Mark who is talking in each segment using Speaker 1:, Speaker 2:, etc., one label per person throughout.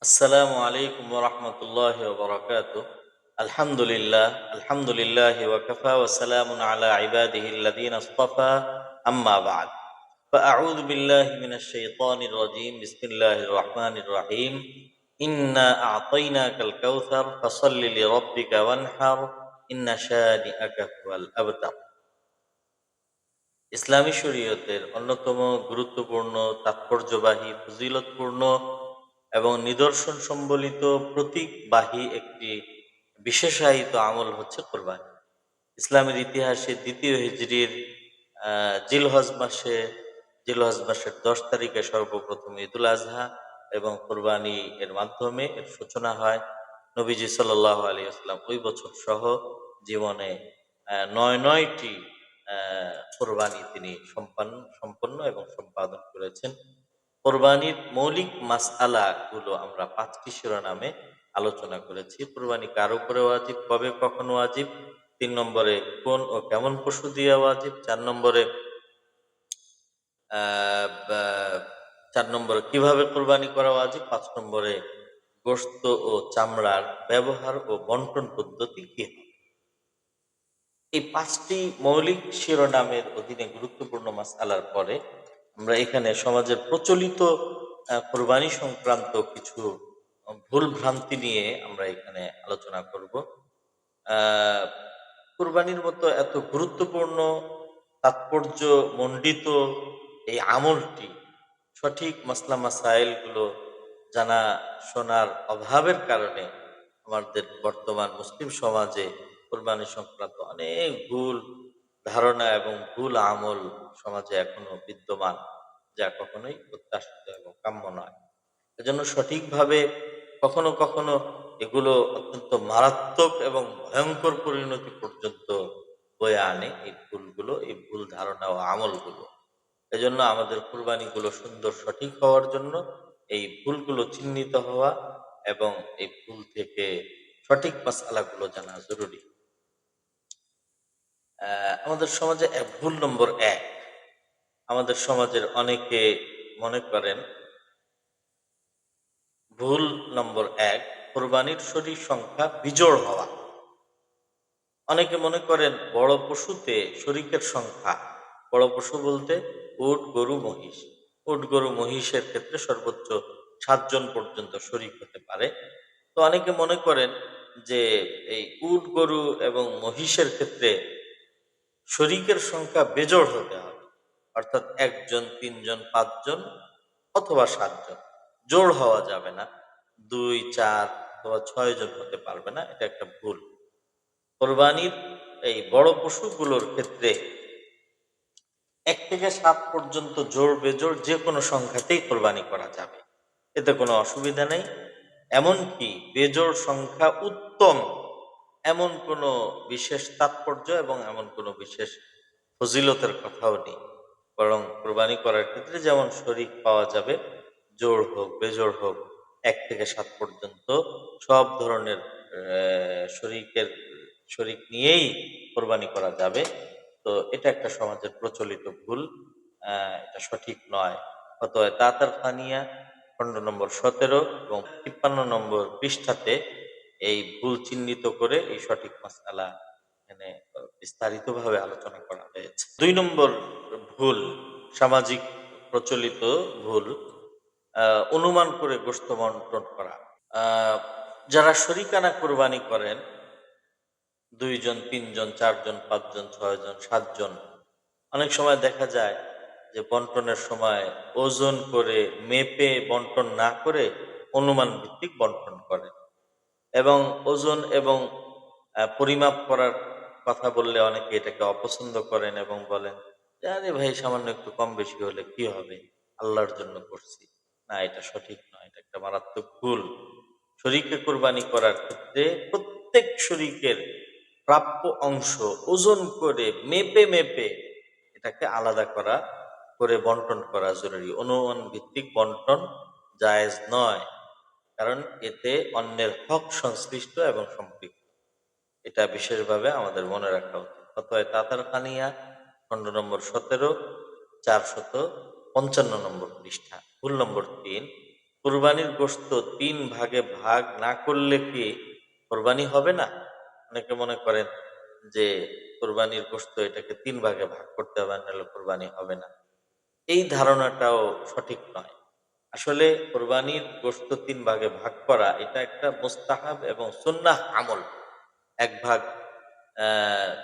Speaker 1: আসসালামু আলাইকুম ওয়া রাহমাতুল্লাহি ওয়া বারাকাতুহু। আলহামদুলিল্লাহি ওয়া কাফা ওয়া সালামুন আলা ইবাদিহিল্লাযীনা ইসতাফা, আম্মা বা'দ। فأعوذ بالله من الشيطان الرجيم بسم الله الرحمن الرحيم إنا أعطيناك الكوثر فصل لربك وانحر إن شانئك هو الأبتر। ইসলামী শরীয়তের অন্যতম গুরুত্বপূর্ণ, তাৎপর্যবাহী, ফজিলতপূর্ণ এবং নিদর্শন সম্বলিত প্রতীকবাহী একটি বিশেষায়িত আমল হচ্ছে কোরবানি। ইসলামের ইতিহাসে দ্বিতীয় হিজরির জিলহজ মাসের 10 তারিখে সর্বপ্রথম ঈদুল আজহা এবং কোরবানি এর মাধ্যমে এর সূচনা হয়। নবীজি সাল্লাল্লাহু আলাইহি ওয়াসাল্লাম ওই বছর সহ জীবনে নয়টি কোরবানি তিনি সম্পন্ন এবং সম্পাদন করেছেন। কোরবানির মৌলিক মাসআলা গুলো আমরা 5টি শিরোনামে আলোচনা করেছি। কোরবানি কার উপরে ওয়াজিব, কবে কখন ওয়াজিব, 3 নম্বরে কোন ও কেমন পশু দিয়ে ওয়াজিব, 4 নম্বরে আহ, বা- 4 নম্বরে কিভাবে কোরবানি করা ওয়াজিব, 5 নম্বরে গোশত ও চামড়ার ব্যবহার ও বন্টন পদ্ধতি কি হবে। এই 5টি মৌলিক শিরোনামের অধীনে গুরুত্বপূর্ণ মাসআলার পরে আমরা এখানে সমাজের প্রচলিত কোরবানি সংক্রান্ত কিছু ভুল ভ্রান্তি নিয়ে আমরা এখানে আলোচনা করব। আহ কোরবানির মতো এত গুরুত্বপূর্ণ, তাৎপর্য মণ্ডিত এই আমলটি সঠিক মাসলা মাসাইল গুলো জানা শোনার অভাবের কারণে আমাদের বর্তমান মুসলিম সমাজে কোরবানি সংক্রান্ত অনেক ভুল ধারণা এবং ভুল আমল সমাজে এখনো বিদ্যমান, যা কখনোই প্রত্যাশিত এবং কাম্য নয়। এজন্য সঠিকভাবে কখনো কখনো এগুলো অত্যন্ত মারাত্মক এবং ভয়ঙ্কর পরিণতি পর্যন্ত বয়ে আনে এই ভুলগুলো, এই ভুল ধারণা ও আমলগুলো। এজন্য আমাদের কুরবানিগুলো সুন্দর সঠিক হওয়ার জন্য এই ভুলগুলো চিহ্নিত হওয়া এবং এই ভুল থেকে সঠিক মাসআলাগুলো জানা জরুরি। আমাদের সমাজে ভুল নম্বর 1, আমাদের সমাজের অনেকে মনে করেন, ভুল নম্বর 1, কোরবানির শরীর সংখ্যা বিজোড় হওয়া। অনেকে মনে করেন বড় পশুতে শরীকের সংখ্যা, বড় পশু বলতে উট, গরু, মহিষ। উট, গরু, মহিষের ক্ষেত্রে সর্বোচ্চ 7 জন পর্যন্ত শরীক হতে পারে। তো অনেকে মনে করেন যে এই উট, গরু এবং মহিষের ক্ষেত্রে শরীকের সংখ্যা বেজোড় হতে হবে, অর্থাৎ 1 জন, 3 জন, 5 জন অথবা 7 জন। জোড় হওয়া যাবে না, 2, 4 অথবা 6 জন হতে পারবে না, এটা একটা ভুল। কোরবানির এই বড় পশুগুলোর ক্ষেত্রে 1 থেকে 7 পর্যন্ত জোড় বেজোড় যে কোনো সংখ্যাতেই কোরবানি করা যাবে, এতে কোনো অসুবিধা নেই। এমনকি বেজোড় সংখ্যা উত্তম, এমন কোনো বিশেষ তাৎপর্য এবং এমন কোনো বিশেষ ফজিলতের কথাও নেই। বরং কোরবানি করার ক্ষেত্রে যেমন শরীক পাওয়া যাবে, জোড় হোক বেজোড় হোক, 1 থেকে 7 পর্যন্ত সব ধরনের শরীক নিয়েই কোরবানি করা যাবে। তো এটা একটা সমাজের প্রচলিত ভুল, এটা সঠিক নয়। অতএব তাতার ফানিয়া খণ্ড নম্বর 17 এবং 53 নম্বর পৃষ্ঠাতে এই ভুল চিহ্নিত করে এই সঠিক মাসআলা এখানে বিস্তারিতভাবে আলোচনা করা হয়েছে। 2 নম্বর ভুল, সামাজিক প্রচলিত ভুল, অনুমান করে গোশত বন্টন করা। যারা শরীকানা কোরবানি করেন, 2 জন, 3 জন, 4 জন, 5 জন, 6 জন, 7 জন, অনেক সময় দেখা যায় যে বন্টনের সময় ওজন করে মেপে বন্টন না করে অনুমান ভিত্তিক বন্টন করে এবং ওজন এবং পরিমাপ করার কথা বললে অনেকে এটাকে অপছন্দ করেন এবং বলেন যে আরে ভাই, সামান্য একটু কম বেশি হলে কি হবে, আল্লাহর জন্য করছি। না, এটা সঠিক নয়, এটা একটা মারাত্মক ভুল। শরীকে কোরবানি করার ক্ষেত্রে প্রত্যেক শরীকের প্রাপ্য অংশ ওজন করে মেপে মেপে এটাকে আলাদা করে বন্টন করা জরুরি। অনুমান ভিত্তিক বন্টন জায়েজ নয়, কারণ এতে অন্যের হক সংশ্লিষ্ট এবং সম্পৃক্ত। এটা বিশেষভাবে আমাদের মনে রাখা উচিত। অতএব তাতার খানিয়া খণ্ড নম্বর 17, 455 নম্বর পৃষ্ঠা। ভুল নম্বর 3, কুরবানির গোশত ৩ ভাগে ভাগ না করলে কি কোরবানি হবে না? অনেকে মনে করেন যে কোরবানির গোশত এটাকে ৩ ভাগে ভাগ করতে হবে, নাহলে কোরবানি হবে না। এই ধারণাটাও সঠিক নয়। আসলে কোরবানির গোশত ৩ ভাগে ভাগ করা এটা একটা মুস্তাহাব এবং সুন্নাহ আমল। এক ভাগ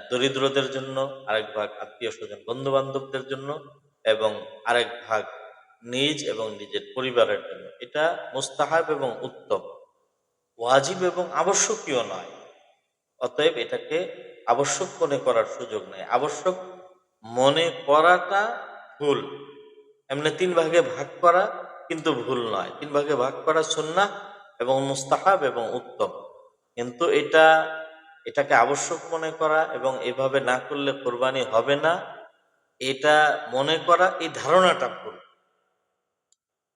Speaker 1: দরিদ্রদের জন্য, আরেক ভাগ আত্মীয়স্বজন বন্ধু-বান্ধবদের জন্য এবং আরেক ভাগ নিজ এবং নিজের পরিবারের জন্য। এটা মুস্তাহাব এবং উত্তম। ওয়াজিব এবং আবশ্যকীয় নয়। অতএব এটাকে আবশ্যক মনে করার সুযোগ নেই। আবশ্যক মনে করাটা ভুল। এমনি ৩ ভাগে ভাগ করা কিন্তু ভুল নয়। ৩ ভাগে ভাগ করা সুন্নাহ এবং মুস্তাহাব এবং উত্তম। কিন্তু এটাকে আবশ্যক মনে করা এবং এভাবে না করলে কোরবানি হবে না, এটা মনে করা, এই ধারণাটা ভুল।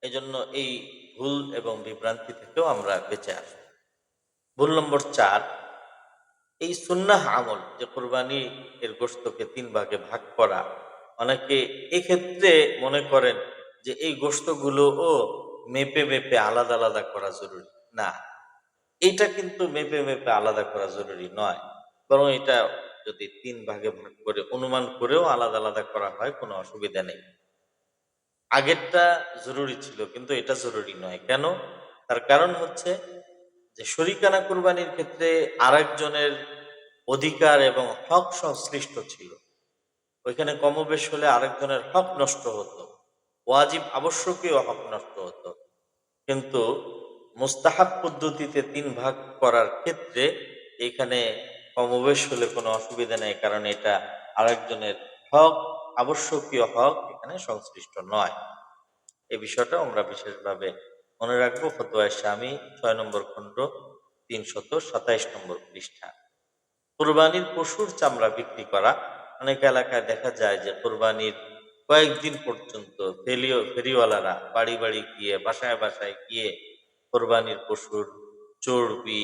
Speaker 1: এজন্য এই ভুল এবং বিভ্রান্তি থেকেও আমরা বেঁচে আসব। ভুল নম্বর ৪, এই সুন্নাহ আমল যে কোরবানি এর গোশতকে ৩ ভাগে ভাগ করা, অনেকে এক্ষেত্রে মনে করেন যে এই গোশতগুলোও মেপে মেপে আলাদা আলাদা করা জরুরি। না, এইটা কিন্তু মেপে মেপে আলাদা করা জরুরি নয়। বরং এটা যদি ৩ ভাগে ভাগ করে অনুমান করেও আলাদা আলাদা করা হয়, কোনো অসুবিধা নেই। আগেরটা জরুরি ছিল কিন্তু এটা জরুরি নয়। কেন? তার কারণ হচ্ছে যে শরিকানা কুরবানির ক্ষেত্রে আরেকজনের অধিকার এবং হক সংশ্লিষ্ট ছিল। ওইখানে কমবেশ হলে আরেকজনের হক নষ্ট হতো। ওয়াজিব আবশ্যকীয় হক নষ্ট হতো। কিন্তু মুস্তাহাব পদ্ধতিতে ৩ ভাগ করার ক্ষেত্রে এখানে কমবেশ হলে কোনো অসুবিধা নেই, কারণ এটা আরেকজনের হক, আবশ্যকীয় হক এখানে সংশ্লিষ্ট নয়। এই বিষয়টা আমরা বিশেষভাবে মনে রাখবো। ফতোয়ায়ে শামী ৬ নম্বর খণ্ড ৩২৭ নম্বর পৃষ্ঠা। কোরবানির পশুর চামড়া বিক্রি করা। অনেক এলাকায় দেখা যায় যে কোরবানির কয়েকদিন পর্যন্ত ফেরিওয়ালারা বাড়ি বাড়ি গিয়ে, বাসায় বাসায় গিয়ে কোরবানির পশুর চর্বি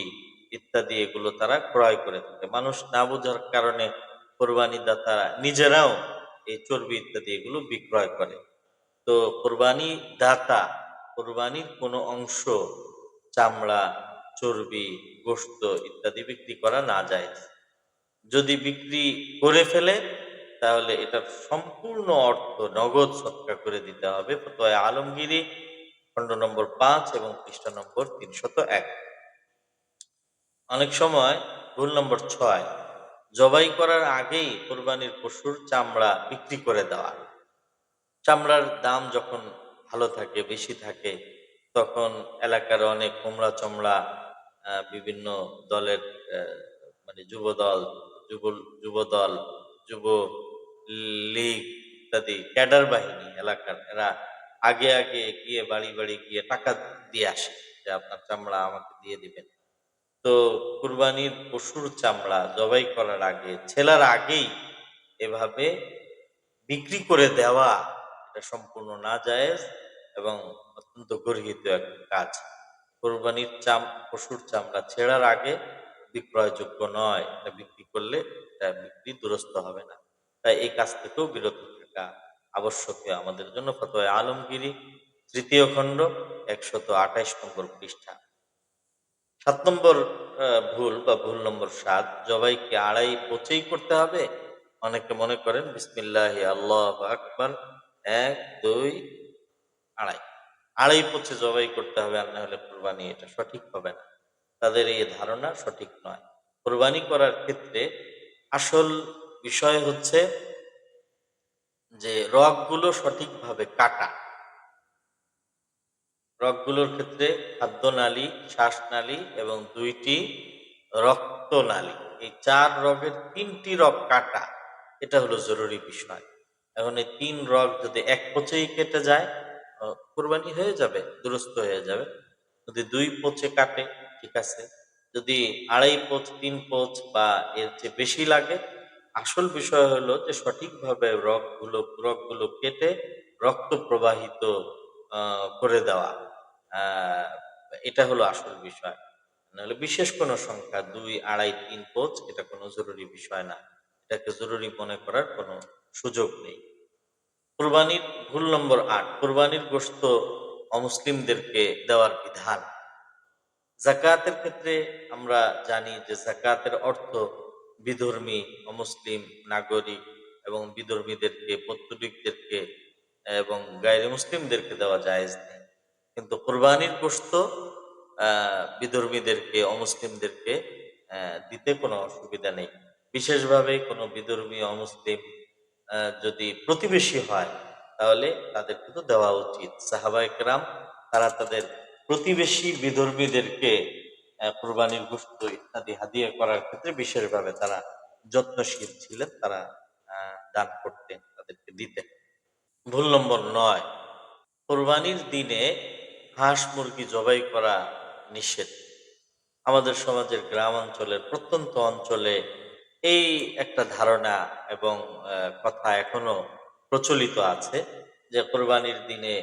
Speaker 1: ইত্যাদি এগুলো তারা ক্রয় করে থাকে। মানুষ না বোঝার কারণে কোরবানি দাতারা নিজেরাও এই চর্বি ইত্যাদি এগুলো বিক্রয় করে। তো কোরবানি দাতা কোরবানির কোনো অংশ, চামড়া, চর্বি, গোশত ইত্যাদি বিক্রি করা না যায়। যদি বিক্রি করে ফেলে তাহলে এটার সম্পূর্ণ অর্থ নগদ সৎকার করে দিতে হবে। ফতোয়া আলমগীরি খণ্ড নম্বর ৫ এবং পৃষ্ঠা নম্বর ৩০১। অনেক সময় ভুল নম্বর ৬, জবাই করার আগেই কোরবানির পশুর চামড়া বিক্রি করে দেওয়া। চামড়ার দাম যখন ভালো থাকে, বেশি থাকে, তখন এলাকার অনেক কোমড়া চমড়া বিভিন্ন দলের মানে যুবদল, যুব যুবদল, যুব লীগ ইত্যাদি ক্যাডার বাহিনী এলাকার, এরা আগে আগে গিয়ে বাড়ি বাড়ি গিয়ে টাকা দিয়ে আসে যে আপনার চামড়া আমাকে দিয়ে দিবেন। তো কুরবানির পশুর চামড়া জবাই করার আগে, ছেলার আগেই এভাবে বিক্রি করে দেওয়া, এটা সম্পূর্ণ নাজায়েজ এবং অত্যন্ত গর্হিত একটা কাজ। কোরবানির পশুর চামড়া ছেঁড়ার আগে বিক্রয়যোগ্য নয়। এটা বিক্রি করলে এটা বিক্রি দুরস্ত হবে না। তাই এই কাজ থেকেও বিরত থাকা আবশ্যকীয় আমাদের জন্য। ফতোয়া আলমগীরি ৩য় খণ্ড ১২৮ নম্বর পৃষ্ঠা। ৭ নম্বর ভুল বা ভুল নম্বর ৭, জবাইকে আড়াই পচেই করতে হবে। অনেকে মনে করেন বিসমিল্লাহি আল্লাহু আকবার ১, ২, আড়াই, আড়াই পচে জবাই করতে হবে, আর না হলে কোরবানি এটা সঠিক হবে না। তাদের এই ধারণা সঠিক নয়। কোরবানি করার ক্ষেত্রে আসল বিষয় হচ্ছে যে রগগুলো সঠিকভাবে কাটা। রগগুলোর ক্ষেত্রে খাদ্যনালী, শ্বাসনালী এবং ২টি রক্তনালী, এই ৪ রগের ৩টি রগ কাটা, এটা হলো জরুরি বিষয়। এখন এই ৩ রগ যদি এক পচেই কেটে যায়, কোরবানি হয়ে যাবে, দুরস্ত হয়ে যাবে। যদি ২ পচে কাটে ঠিক আছে, যদি আড়াই পোচ, ৩ পোচ বা এর চেয়ে বেশি লাগে, আসল বিষয় হলো যে সঠিকভাবে রগগুলো কেটে রক্ত প্রবাহিত করে দেওয়া। আহ এটা হলো আসল বিষয়। নাহলে বিশেষ কোনো সংখ্যা ২, আড়াই, ৩ পোচ এটা কোনো জরুরি বিষয় না। এটাকে জরুরি মনে করার কোনো সুযোগ নেই। কুরবানির ভুল নম্বর ৮, কুরবানির গোশত অমুসলিমদেরকে দেওয়ার বিধান। যাকাতের ক্ষেত্রে আমরা জানি যে যাকাতের অর্থ বিধর্মী, অমুসলিম নাগরিক এবং বিধর্মীদেরকে, পৌত্তলিকদেরকে এবং গায়রে মুসলিমদেরকে দেওয়া জায়েজ নেই। কিন্তু কোরবানির গোশত বিধর্মীদেরকে, অমুসলিমদেরকে দিতে কোনো অসুবিধা নেই। বিশেষভাবে কোনো বিধর্মী, অমুসলিম যদি প্রতিবেশী হয় তাহলে তাদের কিন্তু দেওয়া উচিত। সাহাবায়ে কেরাম তারা তাদের প্রতিবেশী বিধর্মীদেরকে কুরবানির গোশত ইত্যাদি হাদিয়া করার ক্ষেত্রে বিশেষভাবে তারা যত্নশীল ছিলেন। তারা দান করতেন, তাদেরকে দিতেন। ভুল নম্বর ৯, কোরবানির দিনে হাঁস মুরগি জবাই করা নিষেধ। আমাদের সমাজের গ্রাম অঞ্চলের প্রত্যন্ত অঞ্চলে এই একটা ধারণা এবং কথা এখনো প্রচলিত আছে যে কোরবানির দিনে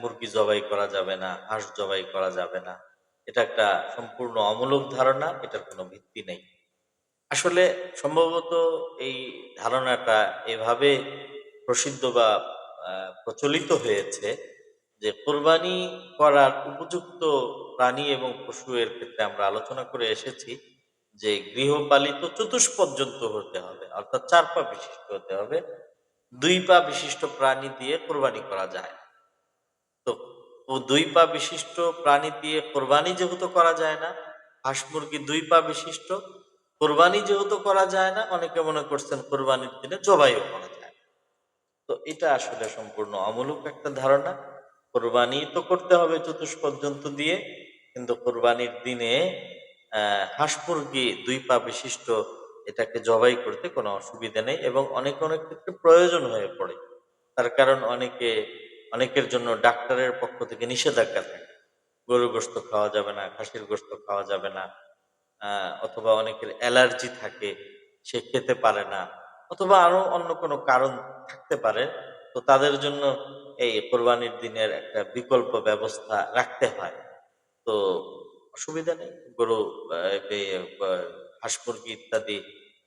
Speaker 1: মুরগি জবাই করা যাবে না, হাঁস জবাই করা যাবে না। এটা একটা সম্পূর্ণ অমূলক ধারণা, এটার কোনো ভিত্তি নেই। আসলে সম্ভবত এই ধারণাটা এভাবে প্রসিদ্ধ বা প্রচলিত হয়েছে যে কোরবানি করার উপযুক্ত প্রাণী এবং পশু এর ক্ষেত্রে আমরা আলোচনা করে এসেছি যে গৃহপালিত চতুষ্পর্যন্ত হতে হবে, অর্থাৎ ৪ পা বিশিষ্ট হতে হবে। ২ পা বিশিষ্ট প্রাণী দিয়ে কোরবানি করা যায় না। তো ২ পা বিশিষ্ট প্রাণী দিয়ে কোরবানি যেহেতু করা যায় না, হাঁস মুরগি ২ পা বিশিষ্ট, কোরবানি যেহেতু করা যায় না, অনেকে মনে করছেন কোরবানির দিনে জবাইও করা যায় না। তো এটা আসলে সম্পূর্ণ অমূলক একটা ধারণা। কোরবানি তো করতে হবে চতুষ্পর্যন্ত দিয়ে, কিন্তু কোরবানির দিনে হাঁস মুরগি ২ পা বিশিষ্ট এটাকে জবাই করতে কোনো অসুবিধা নেই এবং অনেক অনেক ক্ষেত্রে প্রয়োজন হয়ে পড়ে। তার কারণ অনেকের জন্য ডাক্তারের পক্ষ থেকে নিষেধাজ্ঞা থাকে। গরুর গোশত খাওয়া যাবে না, খাসির গোশত খাওয়া যাবে না। অথবা অনেকের অ্যালার্জি থাকে, সে খেতে পারে না। অথবা আরো অন্য কোনো কারণ থাকতে পারে। তো তাদের জন্য এই কোরবানির দিনের একটা বিকল্প ব্যবস্থা রাখতে হয়। তো অসুবিধা নেই। গরু আ বে বা হাঁস মুরগি ইত্যাদি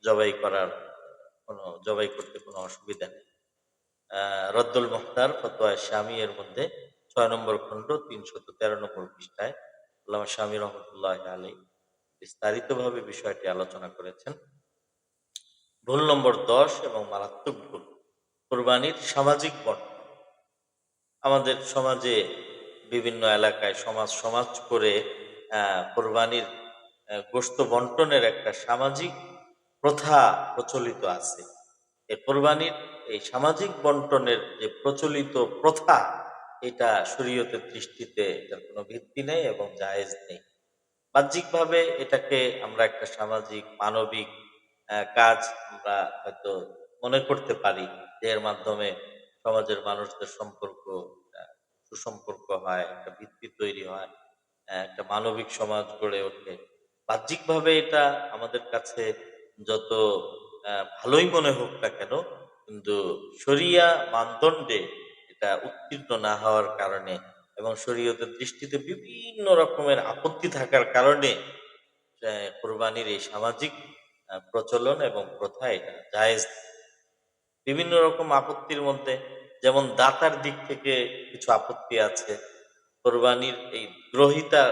Speaker 1: জবাই করতে কোনো অসুবিধা নেই। রদ্দুল মুখতার ফতোয়া শামী এর মধ্যে ৬ নম্বর খণ্ড ৩১৩ নম্বর পৃষ্ঠায় আল্লামা শামী রহমতুল্লাহি আলাইহি বিস্তারিতভাবে বিষয়টি আলোচনা করেছেন। ভুল নম্বর ১০ এবং মারাত্মক ভুল। কোরবানির সামাজিক বন্টন। আমাদের সমাজে বিভিন্ন এলাকায় সমাজ করে কোরবানির গোশত বন্টনের একটা সামাজিক প্রথা প্রচলিত আছে। কোরবানির এই সামাজিক বন্টনের যে প্রচলিত প্রথা, এটা শরীয়তের দৃষ্টিতে এটার কোনো ভিত্তি নেই এবং জায়েজ নেই। বাহ্যিকভাবে এটাকে আমরা একটা সামাজিক মানবিক কাজ আমরা হয়তো মনে করতে পারি যে এর মাধ্যমে সমাজের মানুষদের সম্পর্ক আহ, সুসম্পর্ক হয়, একটা ভিত্তি তৈরি হয়, একটা মানবিক সমাজ গড়ে ওঠে। বাহ্যিকভাবে এটা আমাদের কাছে যত ভালোই মনে হোক না কেন, কিন্তু শরিয়া মানদণ্ডে এটা উত্তীর্ণ না হওয়ার কারণে এবং শরীয়তের দৃষ্টিতে বিভিন্ন রকমের আপত্তি থাকার কারণে কোরবানির এই সামাজিক প্রচলন এবং প্রথা এটা জায়েজ। বিভিন্ন রকম আপত্তির মধ্যে যেমন দাতার দিক থেকে কিছু আপত্তি আছে। কোরবানির এই গ্রহিতার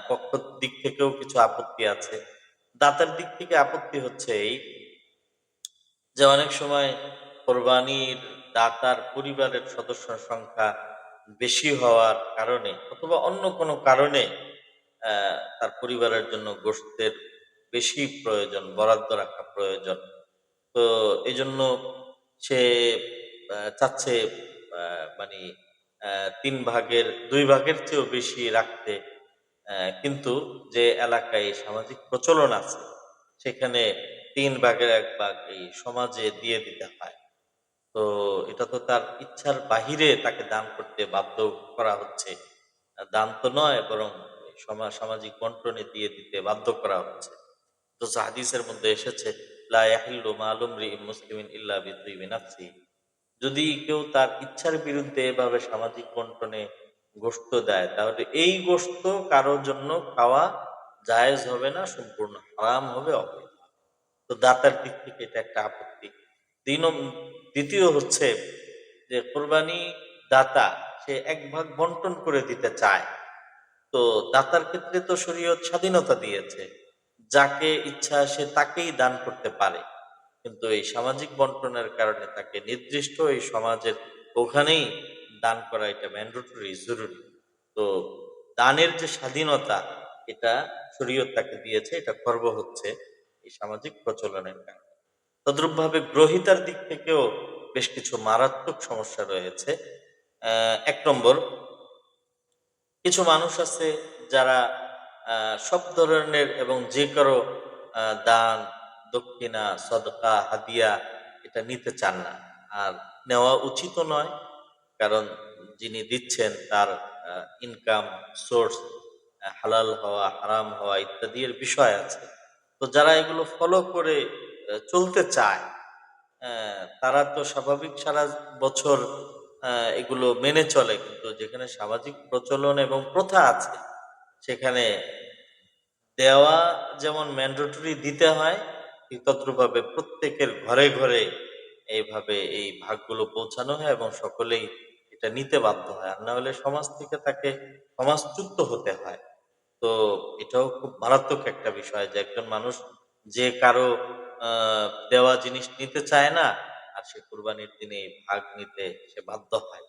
Speaker 1: পক্ষ দিক থেকেও কিছু আপত্তি আছে। দাতার দিক থেকে আপত্তি হচ্ছে এই যে অনেক সময় কোরবানির দাতার পরিবারের সদস্য সংখ্যা বেশি হওয়ার কারণে অথবা অন্য কোনো কারণে তার পরিবারের জন্য গোশতের বেশি প্রয়োজন, বরাদ্দ রাখা প্রয়োজন। তো এজন্য সে চাচ্ছে মানে ৩ ভাগের ২ ভাগের চেয়েও বেশি রাখতে। কিন্তু যে এলাকায় সামাজিক প্রচলন আছে সেখানে ৩ ভাগের ১ ভাগ এই সমাজে দিয়ে দিতে হয়। তো এটা তো তার ইচ্ছার বাহিরে তাকে দান করতে বাধ্য করা হচ্ছে। দান তো নয়, বরং সামাজিক বন্টনে দিয়ে দিতে বাধ্য করা হচ্ছে। তো হাদিসের মধ্যে এসেছে লা ইয়াহিল্লু মালু ইমরিইন মুসলিমিন ইল্লা বিতিয়্যিবি নাফসিহি। যদি কেউ তার ইচ্ছার বিরুদ্ধে এভাবে সামাজিক বন্টনে গোশত দেয় তাহলে এই গোশত কারোর জন্য খাওয়া জায়েজ হবে না, সম্পূর্ণ হারাম হবে, অবৈধ। তো দাতার দিক থেকে এটা একটা আপত্তি। ৩ দ্বিতীয় হচ্ছে যে কোরবানি দাতা সে এক ভাগ বন্টন করে দিতে চায়। তো দাতার ক্ষেত্রে তো শরীয়ত স্বাধীনতা দিয়েছে, যাকে ইচ্ছা সে তাকেই দান করতে পারে। কিন্তু এই সামাজিক বন্টনের কারণে তাকে নির্দিষ্ট এই সমাজের ওখানেই দান করা এটা ম্যান্ডেটরি, জরুরি। তো দানের যে স্বাধীনতা এটা শরীয়ত তাকে দিয়েছে, এটা খর্ব হচ্ছে এই সামাজিক প্রচলনের কারণে। তদ্রূপভাবে গ্রহিতার দিক থেকেও বেশ কিছু মারাত্মক সমস্যা রয়েছে। ১ নম্বর, কিছু মানুষ আছে যারা সব ধরনের এবং যে কারো দান, দক্ষিণা, সদকা, হাদিয়া এটা নিতে চান না। আর নেওয়া উচিতও নয়। কারণ যিনি দিচ্ছেন তার ইনকাম সোর্স হালাল হওয়া, হারাম হওয়া ইত্যাদি এর বিষয় আছে। তো যারা এগুলো ফলো করে চলতে চায়, তারা তো স্বাভাবিক সারা বছর এগুলো মেনে চলে। কিন্তু যেখানে সামাজিক প্রচলন এবং প্রথা আছে, সেখানে দেওয়া যেমন ম্যান্ডেটরি দিতে হয়, ঠিক তদ্রূপভাবে প্রত্যেকের ঘরে ঘরে এইভাবে এই ভাগগুলো পৌঁছানো হয় এবং সকলেই এটা নিতে বাধ্য হয়। আর না হলে সমাজ থেকে তাকে সমাজচ্যুত হতে হয়। তো এটাও খুব মারাত্মক একটা বিষয় যে একজন মানুষ যে কারো দেওয়া জিনিস নিতে চায় না, আর সে কুরবানির দিনে এই ভাগ নিতে সে বাধ্য হয়।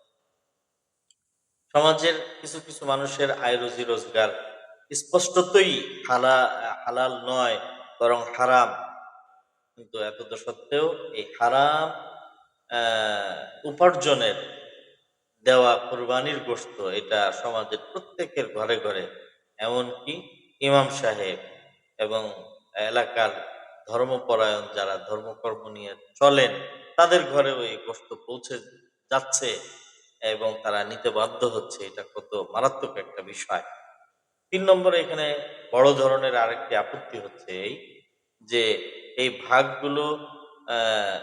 Speaker 1: সমাজের কিছু কিছু মানুষের আয় রুজি রোজগার স্পষ্টতই হালাল নয়, বরং হারাম। কিন্তু এতদ সত্ত্বেও এই হারাম উপার্জনের দেওয়া কুরবানির গোশত এটা সমাজের প্রত্যেকের ঘরে ঘরে, এমনকি ইমাম সাহেব এবং এলাকার ধর্মপরায়ণ যারা ধর্মকর্ম নিয়ে চলেন তাদের ঘরেও এই গোশত পৌঁছে যাচ্ছে এবং তারা নিতে বাধ্য হচ্ছে। এটা কত মারাত্মক একটা বিষয়। ৩ নম্বরে এখানে বড় ধরনের আরেকটি আপত্তি হচ্ছে এই যে এই ভাগগুলো আহ,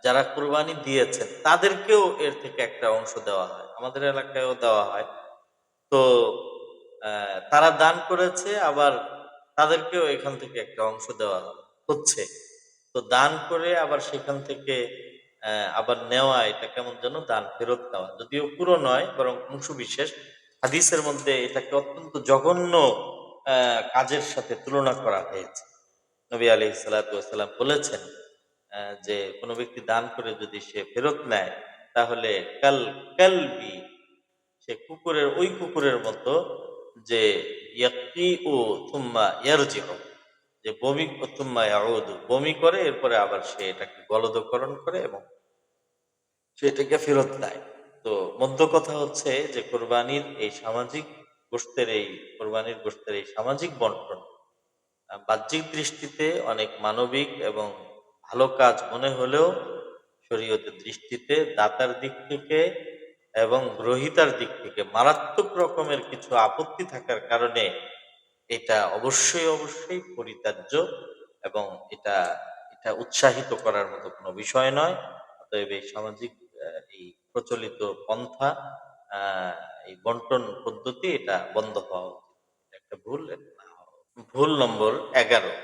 Speaker 1: যারা কুরবানি দিয়েছেন তাদেরকেও এর থেকে একটা অংশ দেওয়া হয়, আমাদের এলাকায়ও দেওয়া হয়। তো তারা দান করেছে, আবার তাদেরকেও এখান থেকে একটা অংশ দেওয়া হচ্ছে। তো দান করে আবার সেখান থেকে আবার নেওয়া, এটা কেমন যেন দান ফেরত দেওয়া, যদিও পুরো নয় বরং অংশ বিশেষ। হাদিসের মধ্যে এটাকে অত্যন্ত জঘন্য কাজের সাথে তুলনা করা হয়েছে। নবী আলাইহিস সালাতু ওয়াস সালাম বলেছেন যে কোনো ব্যক্তি দান করে যদি সে ফেরত নেয়, তাহলে কাল কালবি, সে কুকুরের ওই কুকুরের মতো যে ইয়াকি ও তুম্মা ইয়ারজিউ, যে বমি ও তুম্মা ইয়াউদু, বমি করে এরপরে আবার সে এটাকে গলদকরণ করে এবং সে এটাকে ফেরত দেয়। তো মধ্য কথা হচ্ছে যে কোরবানির গোশতের এই সামাজিক বন্টন বাহ্যিক দৃষ্টিতে অনেক মানবিক এবং ভালো কাজ মনে হলেও শরীয়তের দৃষ্টিতে দাতার দিক থেকে এবং গ্রহীতার দিক থেকে মারাত্মক রকমের কিছু আপত্তি থাকার কারণে এটা অবশ্যই অবশ্যই পরিত্যাজ্য এবং এটা এটা উৎসাহিত করার মতো কোনো বিষয় নয়। অতএব এই সামাজিক এই প্রচলিত পন্থা, এই বন্টন পদ্ধতি এটা বন্ধ হওয়া উচিত। এটা একটা ভুল, এটা না হওয়া উচিত। ভুল নম্বর 11,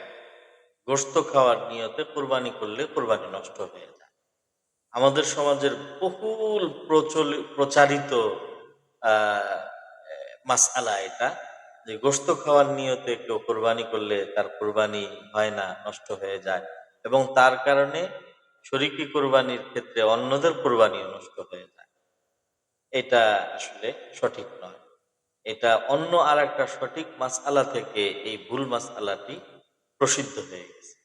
Speaker 1: গোশত খাওয়ার নিয়তে কোরবানি করলে কোরবানি নষ্ট হয়ে যায়। আমাদের সমাজের বহুল প্রচারিত আহ মাসআলা এটা, যে গোশত খাওয়ার নিয়তে কেউ কোরবানি করলে তার কোরবানি হয় না, নষ্ট হয়ে যায়, এবং তার কারণে শরীকি কোরবানির ক্ষেত্রে অন্যদের কোরবানিও নষ্ট হয়ে যায়। এটা আসলে সঠিক নয়। এটা অন্য আর একটা সঠিক মাসআলা থেকে এই ভুল মাসআলাটি প্রসিদ্ধ হয়ে গেছে।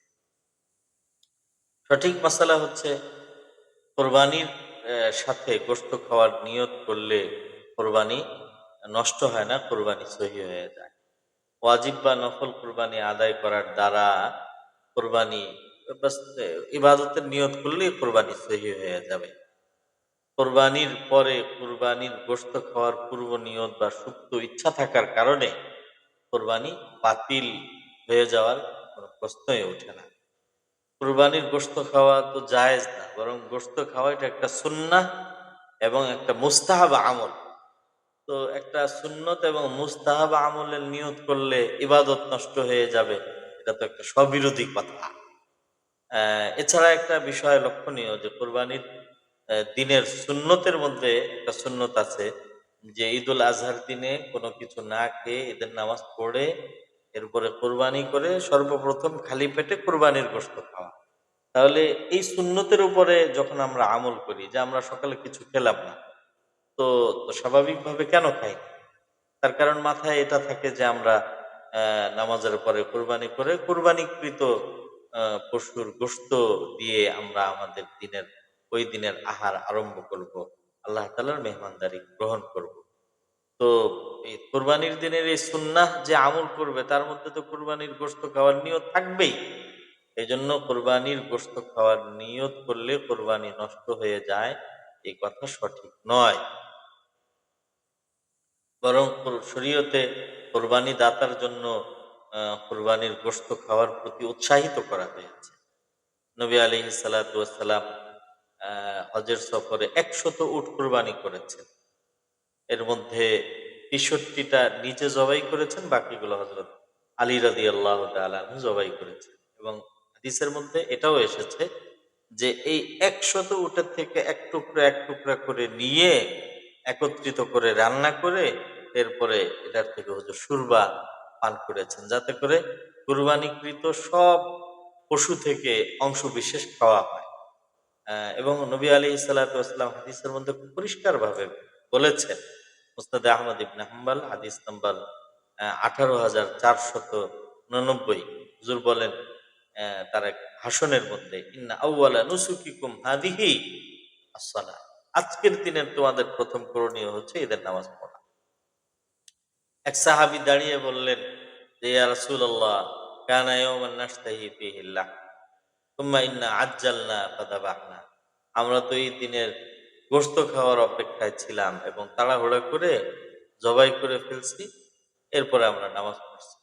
Speaker 1: সঠিক মাসালা হচ্ছে কোরবানির সাথে গোশত খাওয়ার নিয়ত করলে কোরবানি নষ্ট হয় না, কোরবানি সহি হয়ে যায়। ওয়াজিব বা নফল কোরবানি আদায় করার দ্বারা কোরবানি বাস ইবাদতের নিয়ত করলে কোরবানি সহি হয়ে যাবে। কোরবানির পরে কোরবানির গোশত খাওয়ার পূর্ব নিয়ত বা সুপ্ত ইচ্ছা থাকার কারণে কোরবানি বাতিল হয়ে যাওয়ার কোনো প্রশ্নই ওঠে না। কুরবানির গোশত খাওয়া তো জায়েজ না, বরং গোশত খাওয়া এটা একটা সুন্নাহ এবং একটা মুস্তাহাব আমল। তো একটা সুন্নত এবং মুস্তাহাব আমলের নিয়ত করলে ইবাদত নষ্ট হয়ে যাবে, এটা তো একটা স্ববিরোধী কথা। এছাড়া একটা বিষয় লক্ষণীয় যে কোরবানির দিনের সুন্নতের মধ্যে একটা সুন্নত আছে যে ঈদুল আজহার দিনে কোনো কিছু না খেয়ে ঈদের নামাজ পড়ে এরপরে কোরবানি করে সর্বপ্রথম খালি পেটে কোরবানির গোশত খাওয়া। তাহলে এই সুন্নতের উপরে যখন আমরা আমল করি যে আমরা সকালে কিছু খেলাম না, তো তো স্বাভাবিকভাবে কেন খাই না? তার কারণ মাথায় এটা থাকে যে আমরা নামাজের পরে কোরবানি করে কোরবানিকৃত পশুর গোশত দিয়ে আমরা আমাদের ওই দিনের আহার আরম্ভ করব, আল্লাহ তাআলার মেহমানদারি গ্রহণ করব। তো এই কোরবানির দিনের এই সুন্নাহ যে আমল করবে তার মধ্যে তো কোরবানির গোশত খাওয়ার নিয়ত থাকবেই। এই জন্য কোরবানির গোশত খাওয়ার নিয়ত করলে কোরবানি নষ্ট হয়ে যায়, এই কথা সঠিক নয়। বরং শরীয়তে কোরবানি দাতার জন্য কোরবানির গোশত খাওয়ার প্রতি উৎসাহিত করা হয়েছে। নবী আলাইহিস সালাতু ওয়াস সালাম হজের সফরে ১০০ উট কোরবানি করেছেন। এর মধ্যে ৬৩টা নিজে জবাই করেছেন, বাকিগুলো হযরত আলী রাদিয়াল্লাহু তাআলা আনহু জবাই করেছেন। এবং হাদিসের মধ্যে এটাও এসেছে যে এই ১০০ উটের থেকে এক টুকরা করে নিয়ে একত্রিত করে রান্না করে এরপরে এটার থেকে হুজুর শুরবা পান করেছেন, যাতে করে কুরবানিকৃত সব পশু থেকে অংশ বিশেষ খাওয়া হয়। এবং নবী আলাইহিস সালাতু ওয়াস সালাম হাদিসের মধ্যে খুব পরিষ্কারভাবে বলেছেন, মুসনাদে আহমদ ইবনে হাম্বল হাদিস নাম্বার ১৮,৪৮৯। হুজুর বলেন তার এক ভাষণের মধ্যে, ইন্না আউওয়ালা নুসুকিকুম হাদিহি as-সালাহ, আজকের দিনের তোমাদের প্রথম করণীয় হচ্ছে ঈদের নামাজ পড়া। এক সাহাবী দাঁড়িয়ে বললেন যে ইয়া রাসূলুল্লাহ, কানা ইয়াওমান নাশতাহি ফীহি আল-লাহম সুম্মা ইন্না আজ্জালনা ফাযাবাহনা। আমরা তো এই দিনের গোশত খাওয়ার অপেক্ষায় ছিলাম এবং তাড়াহুড়া করে জবাই করে ফেলছি, এরপরে আমরা নামাজ পড়ছি।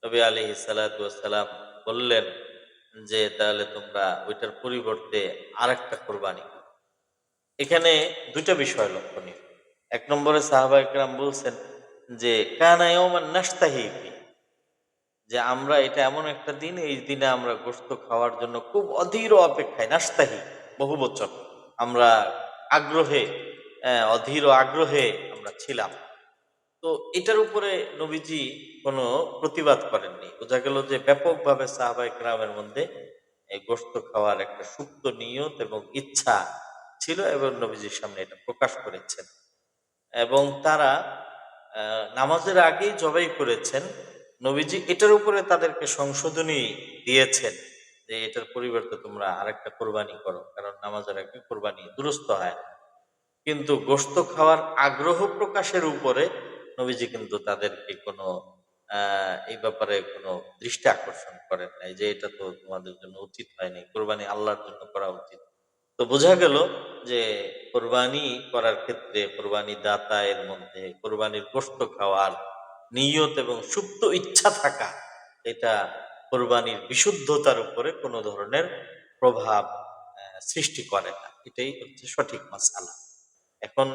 Speaker 1: নবী আলাইহিস সালাতু ওয়াস সালাম বললেন যে তাহলে তোমরা ওইটার পরিবর্তে আরেকটা কোরবানি করো। এখানে ২টা বিষয় লক্ষণীয়। ১ নম্বরে সাহাবা একরাম বলছেন যে কানা ইয়াওমান নাশতাহি ফি, যে আমরা এটা এমন একটা দিন, এই দিনে আমরা গোশত খাওয়ার জন্য খুব অধীর অপেক্ষায়, নাস্তাহি বহুবচন, আমরা আগ্রহে, অধীর আগ্রহে আমরা ছিলাম। তো এটার উপরে নবীজি কোনো প্রতিবাদ করেননি। বোঝা গেল যে ব্যাপকভাবে সাহাবায়ে কেরামের মধ্যে এই গোশত খাওয়ার একটা সুপ্ত নিয়ত এবং ইচ্ছা ছিল এবং নবীজির সামনে এটা প্রকাশ করেছেন। এবং তারা নামাজের আগেই জবাই করেছেন। নবীজি এটার উপরে তাদেরকে সংশোধনী দিয়েছেন যে এটার পরিবর্তে তোমরা আরেকটা কোরবানি করো, কারণ নামাজের আগে কোরবানি দুরূস্ত হয় না। কিন্তু গোশত খাওয়ার আগ্রহ প্রকাশের উপরে নবীজি কিন্তু তাদেরকে কোনো এই ব্যাপারে কোনো দৃষ্টি আকর্ষণ করেন নাই যে এটা তো তোমাদের জন্য উচিত হয়নি, কোরবানি আল্লাহর জন্য করা উচিত। তো বোঝা গেল যে কোরবানি করার ক্ষেত্রে কোরবানি দাতা এর মধ্যে কোরবানির গোশত খাওয়ার নিয়ত এবং সুপ্ত ইচ্ছা থাকা, এটা কোরবানির বিশুদ্ধতার উপরে কোনো ধরনের প্রভাব সৃষ্টি করে না। এটাই হচ্ছে সঠিক মাসআলা। এখন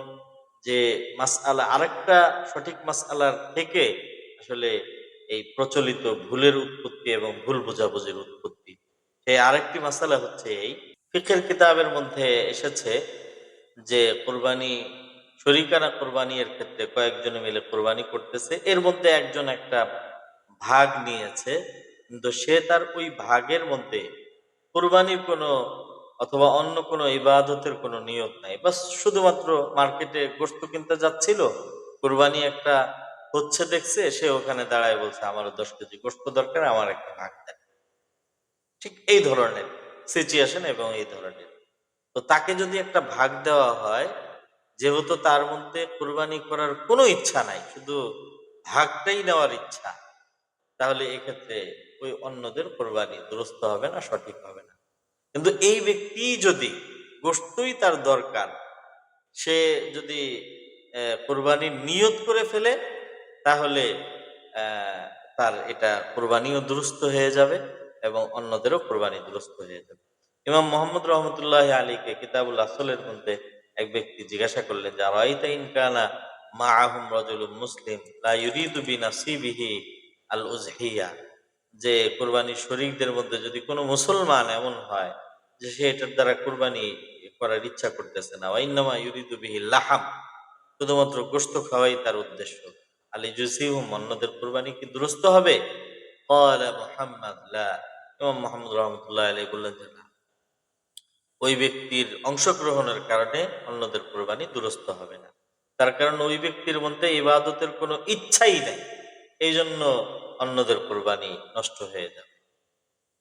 Speaker 1: যে মাসআলা, আরেকটা সঠিক মাসআলার থেকে আসলে এই প্রচলিত ভুলের উৎপত্তি এবং ভুল বোঝাবুঝির উৎপত্তি, সেই আরেকটি মাসআলা হচ্ছে এই ফিকহের কিতাবের মধ্যে এসেছে যে কোরবানি, শরিকানা কোরবানি এর ক্ষেত্রে কয়েকজনে মিলে কোরবানি করতেছে, এর মধ্যে একজন একটা ভাগ নিয়েছে, কিন্তু সে তার ওই ভাগের মধ্যে কোরবানির কোনো অথবা অন্য কোনো ইবাদতের কোনো নিয়ত নাই, বাস শুধুমাত্র মার্কেটে গোশত কিনতে যাচ্ছিল, কোরবানি একটা হচ্ছে দেখছে, সে ওখানে দাঁড়ায় বলছে আমারও 10 কেজি গোশত দরকার, আমার একটা ভাগ দেন। ঠিক এই ধরনের সিচুয়েশন এবং এই ধরনের, তো তাকে যদি একটা ভাগ দেওয়া হয়, যেহেতু তার মধ্যে কোরবানি করার কোনো ইচ্ছা নাই, শুধু ভাগটাই নেওয়ার ইচ্ছা, তাহলে এক্ষেত্রে ওই অন্যদের কোরবানি দুরূস্ত হবে না, সঠিক হবে না। কিন্তু এই ব্যক্তি যদি গোশতই তার দরকার, সে যদি কোরবানির নিয়ত করে ফেলে, তাহলে আহ, তার এটা কোরবানিও দুরূস্ত হয়ে যাবে এবং অন্যদেরও কোরবানি দুরূস্ত হয়ে যাবে। ইমাম মোহাম্মদ রহমতুল্লাহ আলীকে কিতাবুল আসলের মধ্যে এক ব্যক্তি জিজ্ঞাসা করলেন যে আরাইতা ইন কানা মাআহুম রাজুলুম মুসলিম লা ইউরিদু বিনাসিবিহি আল উযহিয়া, যে কোরবানির শরীকদের মধ্যে যদি কোনো মুসলমান এমন হয় যে সে এটার দ্বারা কোরবানি করার ইচ্ছা করতেছে না। ওয়াইন্নামা ইউরিদু বিহিল লাহাম, শুধুমাত্র গোশত খাওয়াই তার উদ্দেশ্য। আলী জুসিহুম, অন্যদের কুরবানি কি দুরুস্ত হবে? ক্বালা মুহাম্মাদ লা, ইমাম মুহাম্মদ রাহমাতুল্লাহি আলাইহি বললেন যে না, ওই ব্যক্তির অংশগ্রহণের কারণে অন্যদের কুরবানি দুরুস্ত হবে না। তার কারণ ওই ব্যক্তির মধ্যে ইবাদতের কোনো ইচ্ছাই নাই, এই জন্য অন্যদের কুরবানি নষ্ট হয়ে যাবে।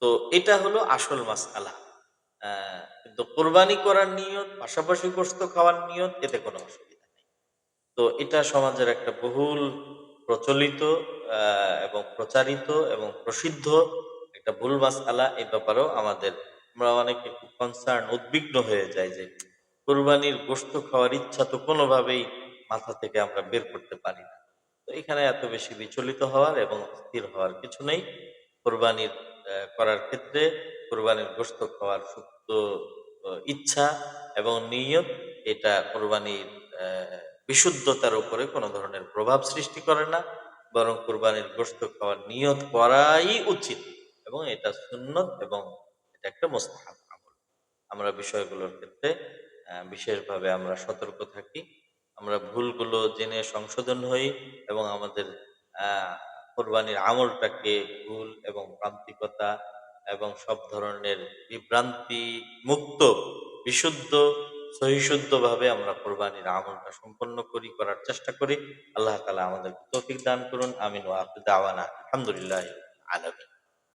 Speaker 1: তো এটা হলো আসল মাসআলা। কিন্তু কোরবানি করার নিয়ত, পাশাপাশি গোশত খাওয়ার নিয়ত, এতে কোনো অসুবিধা নেই। তো এটা সমাজের একটা বহুল প্রচলিত এবং প্রচারিত এবং প্রসিদ্ধ একটা ভুল মাসআলা। এই ব্যাপারেও আমরা অনেকে খুব উদ্বিগ্ন হয়ে যাই যে কোরবানির গোশত খাওয়ার ইচ্ছা তো কোনোভাবেই মাথা থেকে আমরা বের করতে পারি না। তো এখানে এত বেশি বিচলিত হওয়ার এবং স্থির হওয়ার কিছু নেই। কোরবানির করার ক্ষেত্রে কোরবানির গোশত খাওয়ার সুপ্ত ইচ্ছা এবং নিয়ত, এটা কোরবানির বিশুদ্ধতার উপরে কোনো ধরনের প্রভাব সৃষ্টি করে না, বরং কোরবানির গোশত খাওয়ার নিয়ত করাই উচিত এবং এটা সুন্নত এবং এটা একটা মুস্তাহাব আমল। আমরা বিষয়গুলোর ক্ষেত্রে বিশেষভাবে আমরা সতর্ক থাকি। আমরা ভুলগুলো জেনে সংশোধন হই এবং আমাদের আহ, কোরবানির আমলটাকে ভুল এবং প্রান্তিকতা এবং সব ধরনের বিভ্রান্তি মুক্ত, বিশুদ্ধ, সহিশুদ্ধভাবে আমরা কোরবানির আমলটা সম্পন্ন করার চেষ্টা করি। আল্লাহ তাআলা আমাদের তৌফিক দান করুন। আমিন ওয়া আখির দাওয়ানা আলহামদুলিল্লাহি রাব্বিল আলামিন।